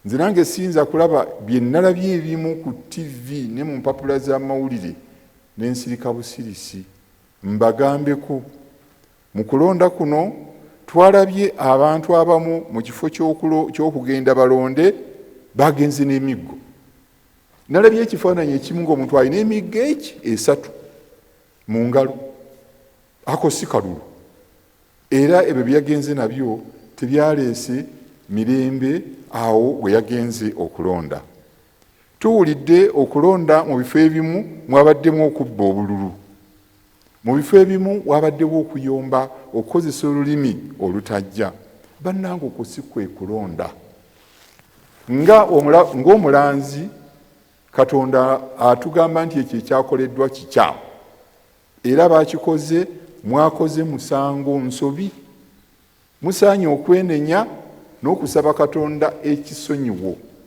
nze nange siyinza kulaba bye nalabye ebimu ku TV ne mu mpapula z'amawulire n'ensirika busirisi. Mbagambeko mu kulonda kuno twalabye abantu abamu mu kifo ky'okugenda balonde bagenze n'emiggo. Nalabye ekifaananyi ekimu ng'omuntu alina emiggo esatu mu ngalo, ako si kalulu. Era ebyo byagenze nabyo tebyaleese mirembe awo we yagenze okulonda. Tuwulidde okulonda mu bifo ebimu mwabaddemu okubba obululu, mu bifo ebimu wabaddewo okuyomba, okukozesa olulimi olutajja. Bannange okwo si kwe kulonda. Ng'omulanzi Katonda atugamba nti ekyo ekyakoleddwa kikyamu, era bakikoze, mwakoze musango nsobi. Musaanye okwenenya n'okusaba Katonda ekisonyiwo